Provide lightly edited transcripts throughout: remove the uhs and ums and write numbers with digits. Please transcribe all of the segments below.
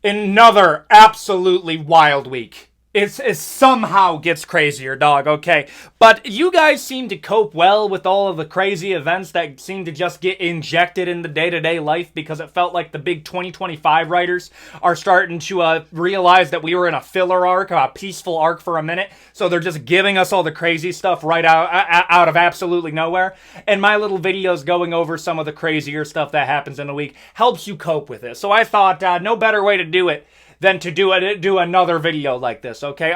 Another absolutely wild week. It somehow gets crazier, dog, okay? But you guys seem to cope well with all of the crazy events that seem to just get injected in the day-to-day life, because it felt like the big 2025 writers are starting to realize that we were in a filler arc, a peaceful arc for a minute, so they're just giving us all the crazy stuff right out of absolutely nowhere. And my little videos going over some of the crazier stuff that happens in a week helps you cope with it. So I thought no better way to do it than to do another video like this, okay?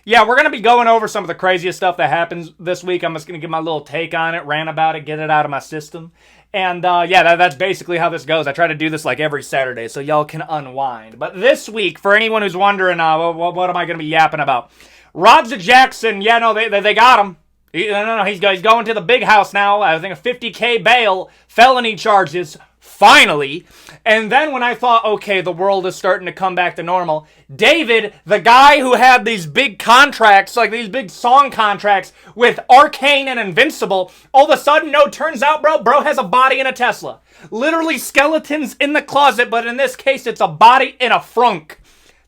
Yeah, we're going to be going over some of the craziest stuff that happens this week. I'm just going to give my little take on it, rant about it, get it out of my system. And, yeah, that's basically how this goes. I try to do this, like, every Saturday so y'all can unwind. But this week, for anyone who's wondering, what am I going to be yapping about? Roger Jackson, yeah, no, they got him. No, he's going to the big house now. I think a $50K bail, felony charges, finally. And then when I thought, okay, the world is starting to come back to normal, David, the guy who had these big contracts, like these big song contracts with Arcane and Invincible, all of a sudden, no, turns out, bro has a body in a Tesla. Literally skeletons in the closet, but in this case, it's a body in a frunk.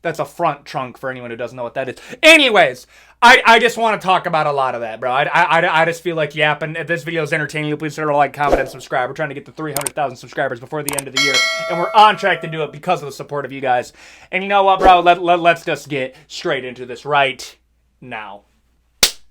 That's a front trunk for anyone who doesn't know what that is. Anyways, I just want to talk about a lot of that, bro. I just feel like yapping. If this video is entertaining you, please consider a like, comment, and subscribe. We're trying to get to 300,000 subscribers before the end of the year, and we're on track to do it because of the support of you guys. And you know what, bro? Let's just get straight into this right now.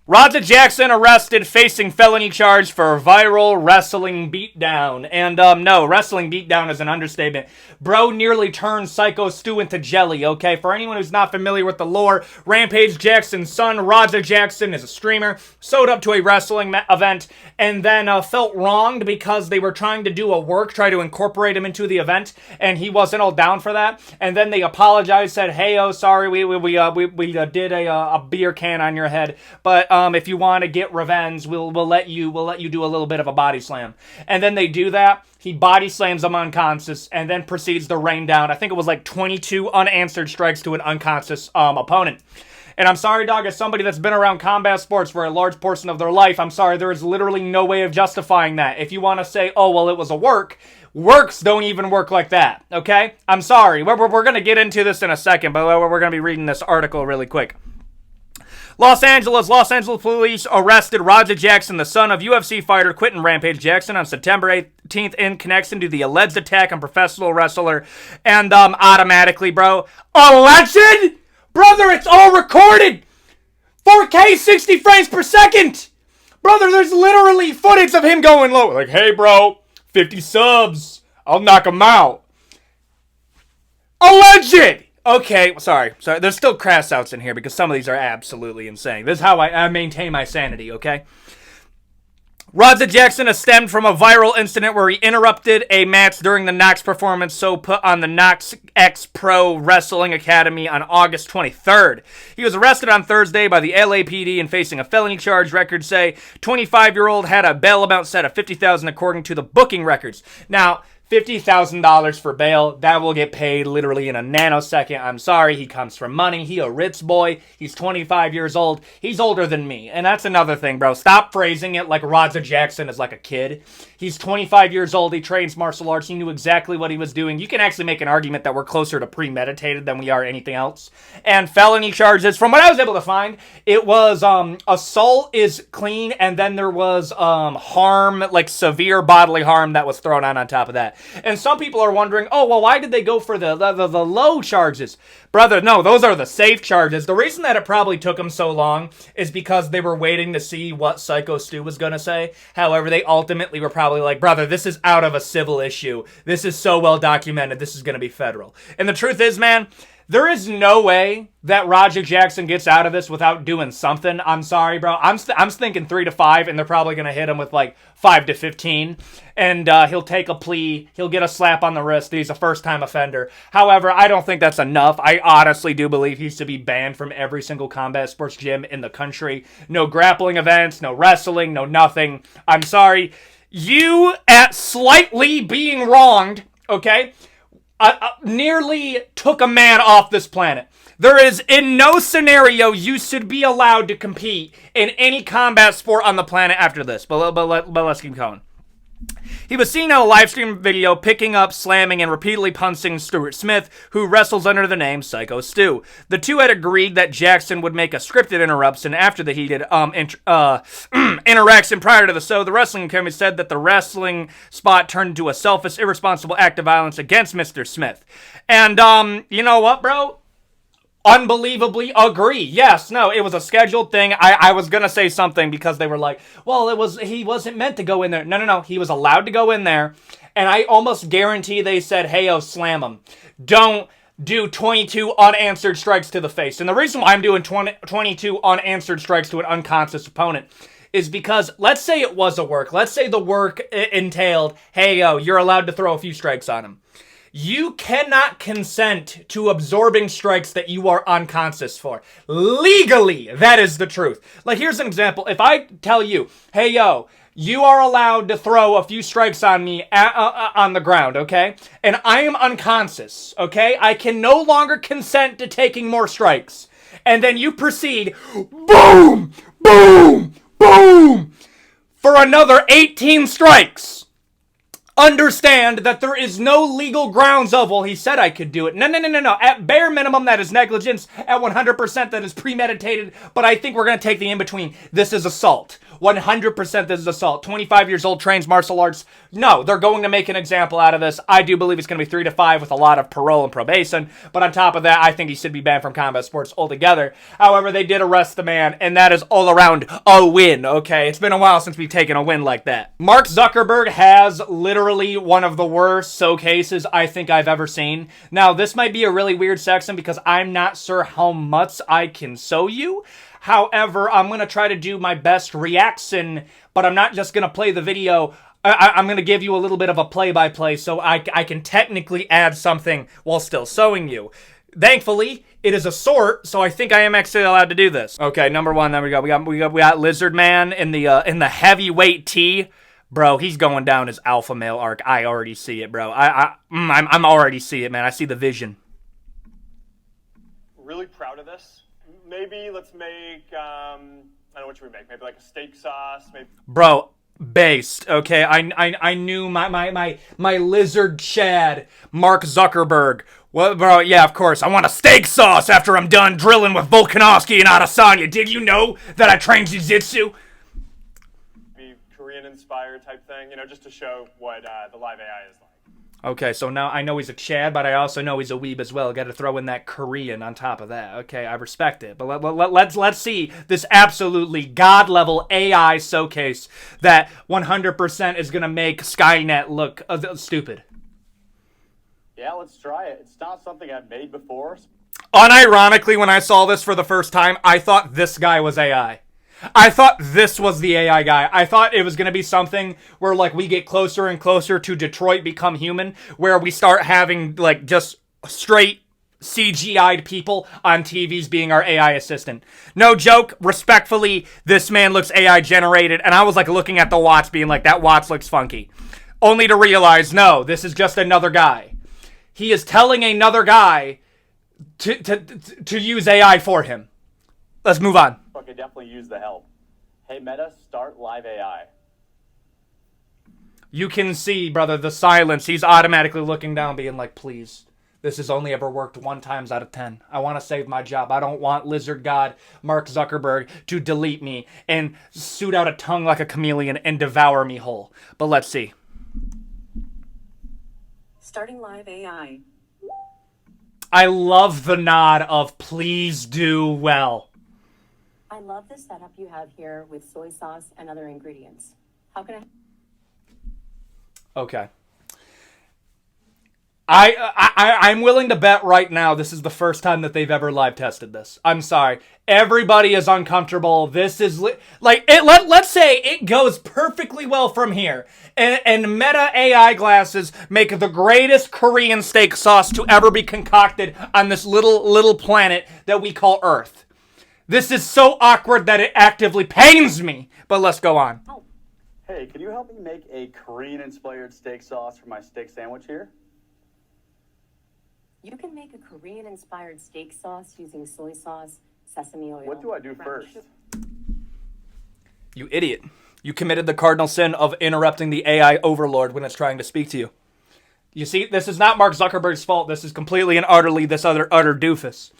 Roger Jackson arrested, facing felony charge for viral wrestling beatdown. And, no, wrestling beatdown is an understatement. Bro nearly turned Psycho Stu into jelly, okay? For anyone who's not familiar with the lore, Rampage Jackson's son, Roger Jackson, is a streamer, showed up to a wrestling event, and then felt wronged because they were trying to do a work, try to incorporate him into the event, and he wasn't all down for that. And then they apologized, said, hey, oh, sorry, we did a beer can on your head, but, if you want to get revenge, we'll let you do a little bit of a body slam. And then they do that. He body slams him unconscious and then proceeds to rain down, I think it was like 22 unanswered strikes to an unconscious opponent. And I'm sorry, dog, as somebody that's been around combat sports for a large portion of their life, I'm sorry, there is literally no way of justifying that. If you want to say, oh, well, it was a work, works don't even work like that, okay? I'm sorry. We're going to get into this in a second, but we're going to be reading this article really quick. Los Angeles police arrested Roger Jackson, the son of UFC fighter Quinton Rampage Jackson, on September 18th in connection to the alleged attack on professional wrestler. And automatically, bro, alleged? Brother, it's all recorded! 4K, 60 frames per second! Brother, there's literally footage of him going low. Like, hey, bro, 50 subs. I'll knock him out. Alleged! Okay, sorry. There's still crass outs in here because some of these are absolutely insane. This is how I maintain my sanity, okay? Roger Jackson has stemmed from a viral incident where he interrupted a match during the Knox performance put on the Knox X Pro Wrestling Academy on August 23rd. He was arrested on Thursday by the LAPD and facing a felony charge. Records say 25-year-old had a bail amount set at $50,000 according to the booking records. Now, $50,000 for bail, that will get paid literally in a nanosecond. I'm sorry, he comes from money. He a rich boy. He's 25 years old. He's older than me. And that's another thing, bro. Stop phrasing it like Roger Jackson is like a kid. He's 25 years old. He trains martial arts. He knew exactly what he was doing. You can actually make an argument that we're closer to premeditated than we are anything else. And felony charges, from what I was able to find, it was assault is clean, and then there was harm, like severe bodily harm that was thrown on top of that. And some people are wondering, oh, well, why did they go for the low charges? Brother, no, those are the safe charges. The reason that it probably took them so long is because they were waiting to see what Psycho Stu was going to say. However, they ultimately were probably like, brother, this is out of a civil issue. This is so well documented. This is going to be federal. And the truth is, man, there is no way that Roger Jackson gets out of this without doing something. I'm sorry, bro. I'm thinking 3 to 5, and they're probably going to hit him with like 5 to 15. And he'll take a plea. He'll get a slap on the wrist. He's a first-time offender. However, I don't think that's enough. I honestly do believe he should be banned from every single combat sports gym in the country. No grappling events, no wrestling, no nothing. I'm sorry. You, at slightly being wronged, okay, nearly took a man off this planet. There is, in no scenario, you should be allowed to compete in any combat sport on the planet after this. But let's keep going. He was seen in a live stream video picking up, slamming, and repeatedly punching Stuart Smith, who wrestles under the name Psycho Stu. The two had agreed that Jackson would make a scripted interruption after the heated interaction prior to the show. The wrestling company said that the wrestling spot turned into a selfish, irresponsible act of violence against Mr. Smith. And, you know what, bro? Unbelievably agree. Yes, no, it was a scheduled thing. I was gonna say something because they were like, well, he wasn't meant to go in there. No, he was allowed to go in there, and I almost guarantee they said, hey, slam him. Don't do 22 unanswered strikes to the face. And the reason why I'm doing 22 unanswered strikes to an unconscious opponent is because, let's say it was a work. Let's say the work entailed, hey, you're allowed to throw a few strikes on him. You cannot consent to absorbing strikes that you are unconscious for. Legally, that is the truth. Like, here's an example. If I tell you, hey, you are allowed to throw a few strikes on me on the ground, okay? And I am unconscious, okay? I can no longer consent to taking more strikes. And then you proceed, boom, boom, boom, for another 18 strikes. Understand that there is no legal grounds of, well, he said I could do it. No. At bare minimum, that is negligence. At 100%, that is premeditated. But I think we're going to take the in-between. This is assault. 100% this is assault. 25 years old, trains martial arts. No, they're going to make an example out of this. I do believe it's going to be 3 to 5 with a lot of parole and probation. But on top of that, I think he should be banned from combat sports altogether. However, they did arrest the man, and that is all around a win, okay? It's been a while since we've taken a win like that. Mark Zuckerberg has literally one of the worst showcases I think I've ever seen. Now, this might be a really weird section because I'm not sure how much I can show you. However, I'm going to try to do my best reaction, but I'm not just going to play the video. I'm going to give you a little bit of a play-by-play so I can technically add something while still showing you. Thankfully, it is a sort, so I think I am actually allowed to do this. Okay, number one, there we go. We got Lizard Man in the heavyweight tee. Bro, he's going down his alpha male arc. I already see it, bro. I'm already see it, man. I see the vision. Really proud of this. Maybe let's make, I don't know what should we make. Maybe like a steak sauce. Maybe. Bro, based. Okay, I knew my lizard Chad, Mark Zuckerberg. Well, bro, yeah, of course. I want a steak sauce after I'm done drilling with Volkanovski and Adesanya. Did you know that I trained jiu-jitsu? Korean-inspired type thing, just to show what the live AI is like. Okay, so now I know he's a Chad, but I also know he's a weeb as well. Got to throw in that Korean on top of that. Okay, I respect it. But let's see this absolutely god-level AI showcase that 100% is going to make Skynet look stupid. Yeah, let's try it. It's not something I've made before. Unironically, when I saw this for the first time, I thought this guy was AI. I thought this was the AI guy. I thought it was going to be something where, like, we get closer and closer to Detroit Become Human, where we start having, like, just straight CGI'd people on TVs being our AI assistant. No joke, respectfully, this man looks AI generated, and I was, like, looking at the watch being like, that watch looks funky. Only to realize, no, this is just another guy. He is telling another guy to use AI for him. Let's move on. I could definitely use the help. Hey, Meta, start live AI. You can see, brother, the silence. He's automatically looking down, being like, please. This has only ever worked 1 time out of 10. I want to save my job. I don't want Lizard God Mark Zuckerberg to delete me and shoot out a tongue like a chameleon and devour me whole. But let's see. Starting live AI. I love the nod of please do well. I love the setup you have here with soy sauce and other ingredients. How can I? Okay. I'm willing to bet right now this is the first time that they've ever live tested this. I'm sorry. Everybody is uncomfortable. This is let's say it goes perfectly well from here. And Meta AI glasses make the greatest Korean steak sauce to ever be concocted on this little planet that we call Earth. This is so awkward that it actively pains me. But let's go on. Oh. Hey, can you help me make a Korean-inspired steak sauce for my steak sandwich here? You can make a Korean-inspired steak sauce using soy sauce, sesame oil. What do I do first? You idiot. You committed the cardinal sin of interrupting the AI overlord when it's trying to speak to you. You see, this is not Mark Zuckerberg's fault. This is completely and utterly this utter doofus.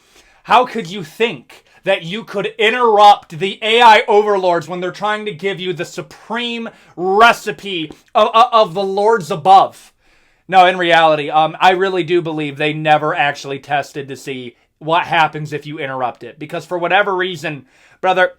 How could you think that you could interrupt the AI overlords when they're trying to give you the supreme recipe of the lords above? No, in reality, I really do believe they never actually tested to see what happens if you interrupt it. Because for whatever reason, brother,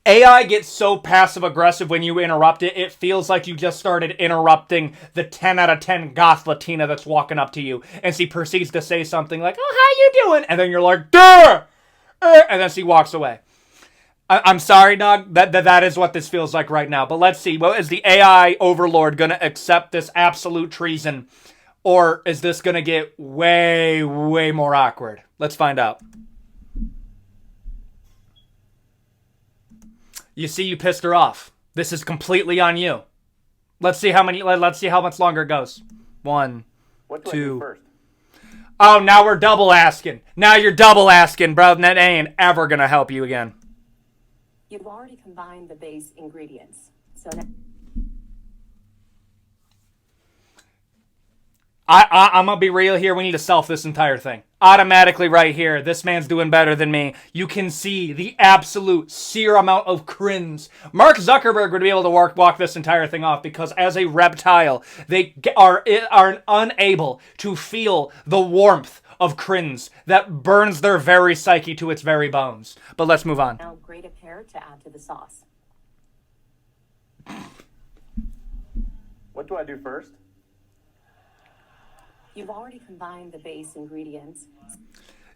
AI gets so passive-aggressive when you interrupt it, it feels like you just started interrupting the 10 out of 10 goth Latina that's walking up to you. And she proceeds to say something like, oh, how you doing? And then you're like, duh! And then she walks away. I'm sorry, dog. That is what this feels like right now. But let's see. Well, is the AI overlord going to accept this absolute treason? Or is this going to get way, way more awkward? Let's find out. You see, you pissed her off. This is completely on you. Let's see how much longer it goes. 1, What do I 2. do first? Oh, now we're double asking. Now you're double asking, bro. That ain't ever going to help you again. You've already combined the base ingredients. So now I'm going to be real here. We need to self this entire thing. Automatically right here. This man's doing better than me. You can see the absolute sheer amount of cringe. Mark Zuckerberg would be able to walk this entire thing off because as a reptile, they are unable to feel the warmth of cringe that burns their very psyche to its very bones. But let's move on. now grate a pear to add to the sauce. What do I do first? You've already combined the base ingredients.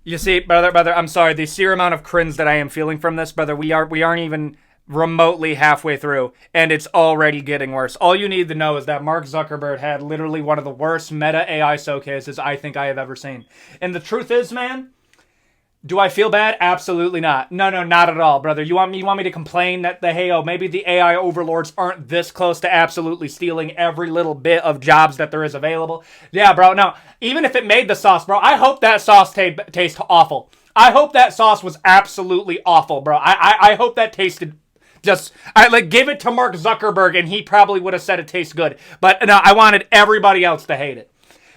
You see, brother, I'm sorry. The sheer amount of cringe that I am feeling from this, brother, we aren't even remotely halfway through, and it's already getting worse. All you need to know is that Mark Zuckerberg had literally one of the worst meta AI showcases I think I have ever seen. And the truth is, man, do I feel bad? Absolutely not. No, not at all, brother. You want me to complain that maybe the AI overlords aren't this close to absolutely stealing every little bit of jobs that there is available? Yeah, bro. No, even if it made the sauce, bro, I hope that sauce tastes awful. I hope that sauce was absolutely awful, bro. I hope that tasted give it to Mark Zuckerberg and he probably would have said it tastes good. But no, I wanted everybody else to hate it.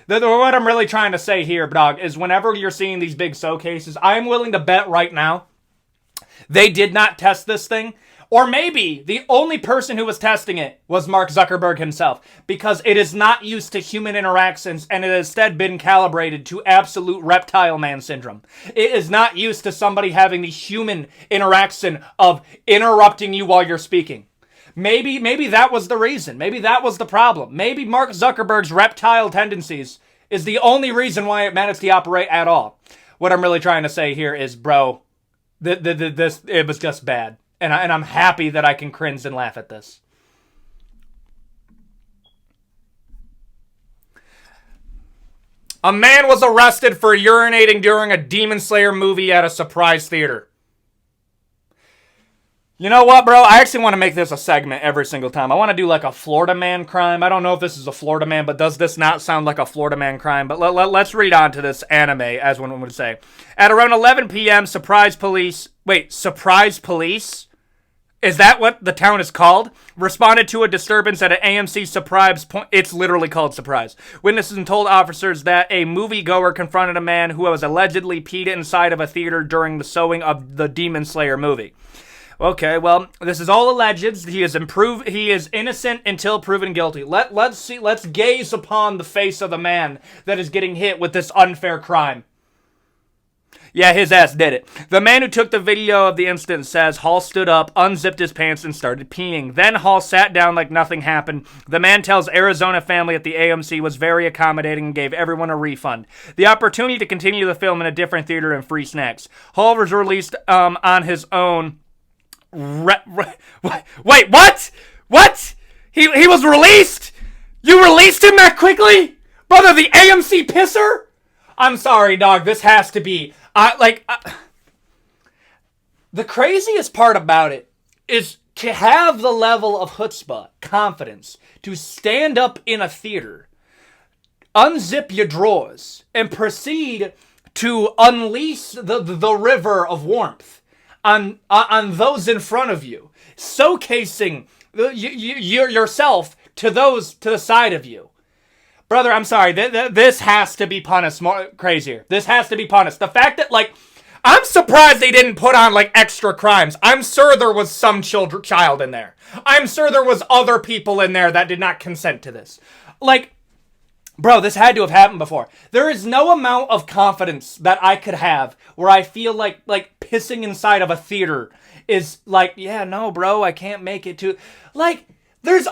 What I'm really trying to say here, dog, is whenever you're seeing these big showcases, I'm willing to bet right now they did not test this thing. Or maybe the only person who was testing it was Mark Zuckerberg himself. Because it is not used to human interactions and it has instead been calibrated to absolute reptile man syndrome. It is not used to somebody having the human interaction of interrupting you while you're speaking. Maybe that was the reason. Maybe that was the problem. Maybe Mark Zuckerberg's reptile tendencies is the only reason why it managed to operate at all. What I'm really trying to say here is, bro, it was just bad. And I'm happy that I can cringe and laugh at this. A man was arrested for urinating during a Demon Slayer movie at a surprise theater. You know what, bro? I actually want to make this a segment every single time. I want to do like a Florida man crime. I don't know if this is a Florida man, but does this not sound like a Florida man crime? But let's read on to this anime, as one would say. At around 11 p.m., surprise police... Wait, surprise police? Is that what the town is called? Responded to a disturbance at an AMC Surprise point. It's literally called Surprise. Witnesses told officers that a moviegoer confronted a man who was allegedly peed inside of a theater during the showing of the Demon Slayer movie. Okay, well, this is all alleged. He is innocent until proven guilty. Let's gaze upon the face of the man that is getting hit with this unfair crime. Yeah, his ass did it. The man who took the video of the incident says Hall stood up, unzipped his pants, and started peeing. Then Hall sat down like nothing happened. The man tells Arizona family at the AMC was very accommodating and gave everyone a refund. The opportunity to continue the film in a different theater and free snacks. Hall was released on his own... Wait, what? What? He was released? You released him that quickly? Brother, the AMC pisser? I'm sorry, dog. This has to be... the craziest part about it is to have the level of chutzpah, confidence, to stand up in a theater, unzip your drawers, and proceed to unleash the river of warmth on those in front of you, showcasing yourself to the side of you. Brother, I'm sorry. This has to be punished more crazier. This has to be punished. The fact that, like, I'm surprised they didn't put on, like, extra crimes. I'm sure there was some child in there. I'm sure there was other people in there that did not consent to this. Like, bro, this had to have happened before. There is no amount of confidence that I could have where I feel like pissing inside of a theater is like, yeah, no, bro, I can't make it to... Like... There's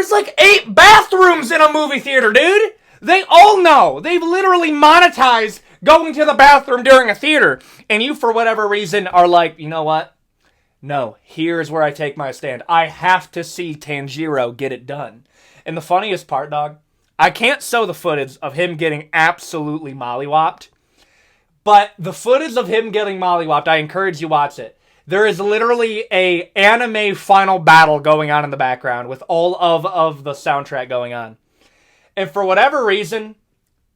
like 8 bathrooms in a movie theater, dude. They all know. They've literally monetized going to the bathroom during a theater. And you, for whatever reason, are like, you know what? No, here's where I take my stand. I have to see Tanjiro get it done. And the funniest part, dog, I can't show the footage of him getting absolutely mollywopped. But the footage of him getting mollywopped, I encourage you watch it. There is literally a anime final battle going on in the background with all of the soundtrack going on. And for whatever reason,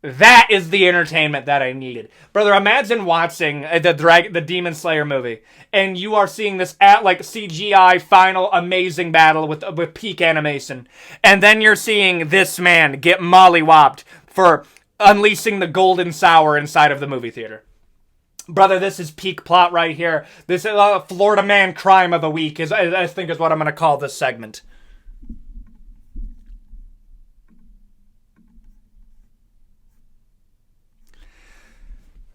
that is the entertainment that I needed. Brother, imagine watching the Demon Slayer movie, and you are seeing this CGI final amazing battle with peak animation. And then you're seeing this man get mollywopped for unleashing the golden sour inside of the movie theater. Brother, this is peak plot right here. This is Florida Man crime of the week, I think is what I'm going to call this segment.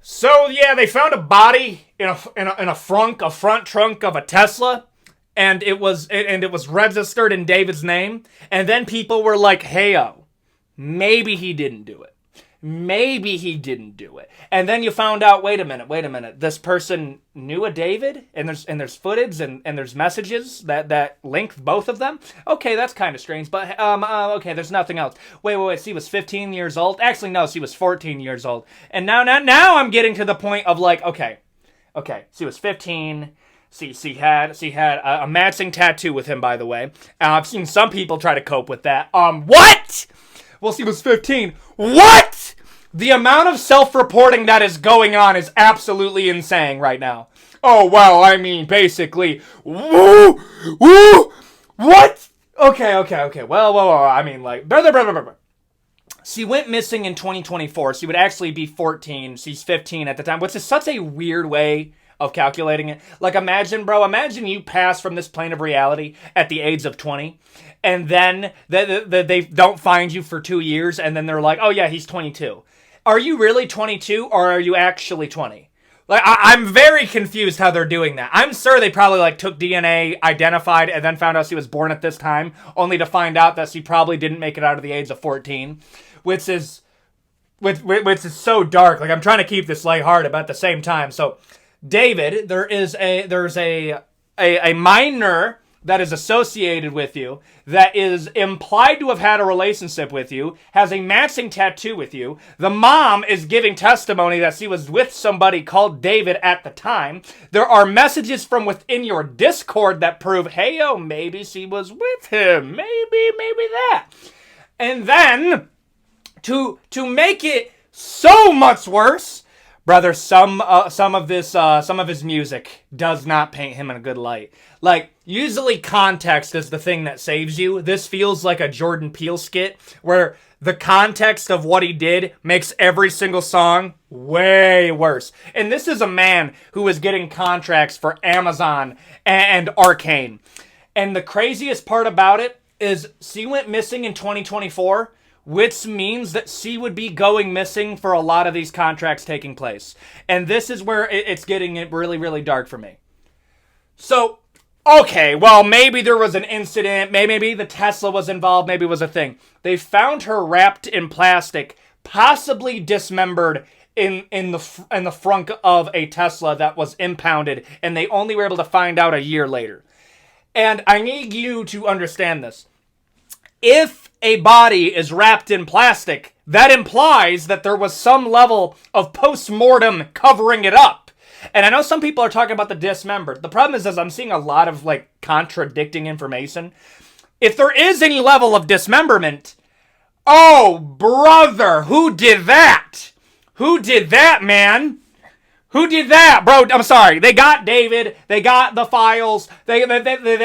So, yeah, they found a body in a front trunk of a Tesla, and it was registered in David's name, and then people were like, hey-o, maybe he didn't do it. Maybe he didn't do it. And then you found out, wait a minute, this person knew a David, and there's footage and there's messages that link both of them. Okay, that's kind of strange, but okay, there's nothing else. Wait, she was 15 years old? Actually, no, she was 14 years old. And now I'm getting to the point of like, okay, she was 15. She had a matching tattoo with him, by the way. I've seen some people try to cope with that. What? Well, she was 15. What? The amount of self-reporting that is going on is absolutely insane right now. Oh, well, I mean, basically, woo, what? Okay. Well, I mean, like, She went missing in 2024. She would actually be 14. She's 15 at the time, which is such a weird way of calculating it. Like, imagine you pass from this plane of reality at the age of 20, and then they don't find you for 2 years, and then they're like, oh yeah, he's 22. Are you really 22, or are you actually 20? Like, I'm very confused how they're doing that. I'm sure they probably, like, took DNA, identified, and then found out she was born at this time, only to find out that she probably didn't make it out of the age of 14, which is so dark. Like, I'm trying to keep this lighthearted, but at the same time, so... David, there's a minor that is associated with you, that is implied to have had a relationship with you, has a matching tattoo with you. The mom is giving testimony that she was with somebody called David at the time. There are messages from within your Discord that prove, hey, maybe she was with him. Maybe that. And then, to make it so much worse... Brother, some of his music does not paint him in a good light. Like, usually context is the thing that saves you. This feels like a Jordan Peele skit where the context of what he did makes every single song way worse. And this is a man who is getting contracts for Amazon and Arcane. And the craziest part about it is she went missing in 2024, which means that she would be going missing for a lot of these contracts taking place. And this is where it's getting really, really dark for me. So, okay, well, maybe there was an incident. Maybe the Tesla was involved. Maybe it was a thing. They found her wrapped in plastic, possibly dismembered in the frunk of a Tesla that was impounded. And they only were able to find out a year later. And I need you to understand this. If a body is wrapped in plastic, that implies that there was some level of post-mortem covering it up. And I know some people are talking about the dismembered. The problem is I'm seeing a lot of, like, contradicting information. If there is any level of dismemberment, oh, brother, who did that? Who did that, man? Who did that, bro? I'm sorry. They got David. They got the files. They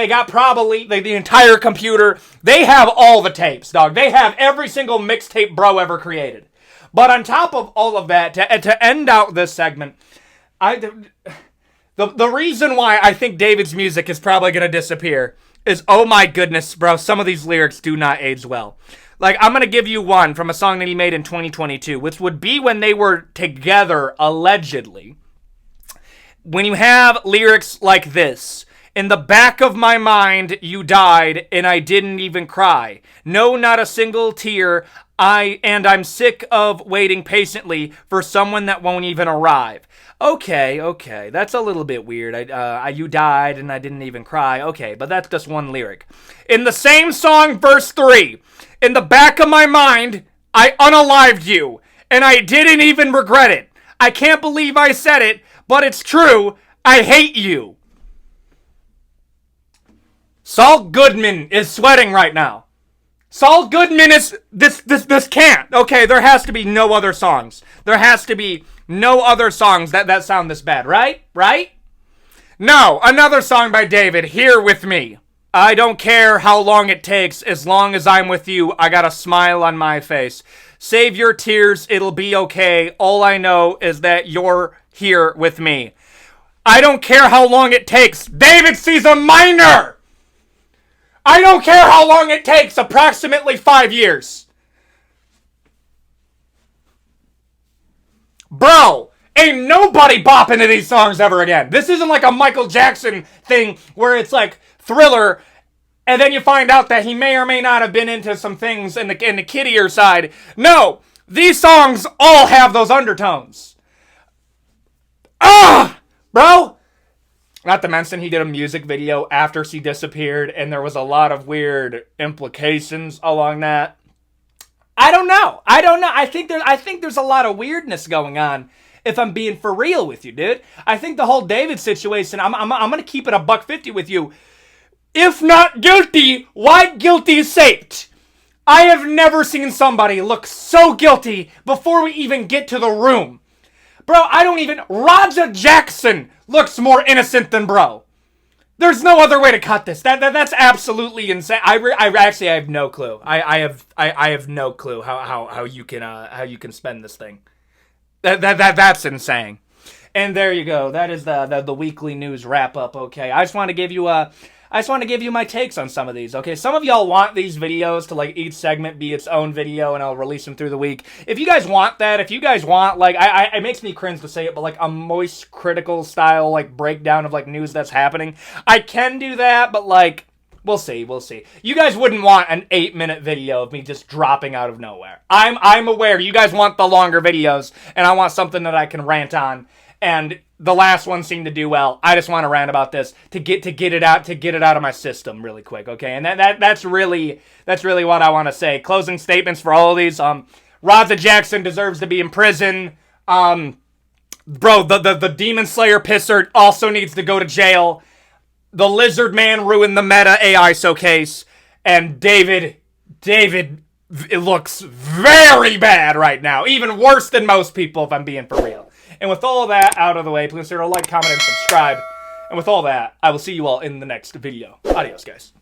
got probably the entire computer. They have all the tapes, dog. They have every single mixtape bro ever created. But on top of all of that, to end out this segment, the reason why I think David's music is probably going to disappear is, oh my goodness, bro, some of these lyrics do not age well. Like, I'm going to give you one from a song that he made in 2022, which would be when they were together, allegedly. When you have lyrics like this: in the back of my mind, you died, and I didn't even cry. No, not a single tear. I'm sick of waiting patiently for someone that won't even arrive. Okay, that's a little bit weird. You died, and I didn't even cry. Okay, but that's just one lyric. In the same song, verse 3, in the back of my mind, I unalived you, and I didn't even regret it. I can't believe I said it, but it's true. I hate you. Saul Goodman is sweating right now. Saul Goodman is... This can't. Okay, there has to be no other songs. There has to be no other songs that sound this bad, right? Right? No, another song by David, Here With Me. I don't care how long it takes, as long as I'm with you, I got a smile on my face. Save your tears, it'll be okay. All I know is that you're here with me. I don't care how long it takes. David sees a minor! I don't care how long it takes, approximately 5 years. Bro, ain't nobody bopping to these songs ever again. This isn't like a Michael Jackson thing where it's like Thriller, and then you find out that he may or may not have been into some things in the kiddier side. No, these songs all have those undertones. Bro! Not to mention, he did a music video after she disappeared, and there was a lot of weird implications along that. I don't know. I think there's a lot of weirdness going on, if I'm being for real with you, dude. I think the whole David situation, I'm gonna keep it $150 with you. If not guilty, why guilty saped? I have never seen somebody look so guilty before we even get to the room. Bro, Raja Jackson looks more innocent than bro. There's no other way to cut this. That's absolutely insane. I have no clue. I have no clue how you can spend this thing. That's insane. And there you go. That is the weekly news wrap up. Okay, I just want to give you my takes on some of these, okay? Some of y'all want these videos to, like, each segment be its own video, and I'll release them through the week. If you guys want that, if you guys want, like, it makes me cringe to say it, but, like, a moist, critical style, like, breakdown of, like, news that's happening, I can do that, but, like, we'll see. You guys wouldn't want an 8-minute video of me just dropping out of nowhere. I'm aware you guys want the longer videos, and I want something that I can rant on, and the last one seemed to do well. I just want to rant about this to get it out of my system really quick, okay? And that's really what I want to say. Closing statements for all of these. Raja Jackson deserves to be in prison. Bro, the Demon Slayer pisser also needs to go to jail. The Lizard Man ruined the meta AI showcase, and David, it looks very bad right now. Even worse than most people, if I'm being for real. And with all that out of the way, please consider to like, comment, and subscribe. And with all that, I will see you all in the next video. Adios, guys.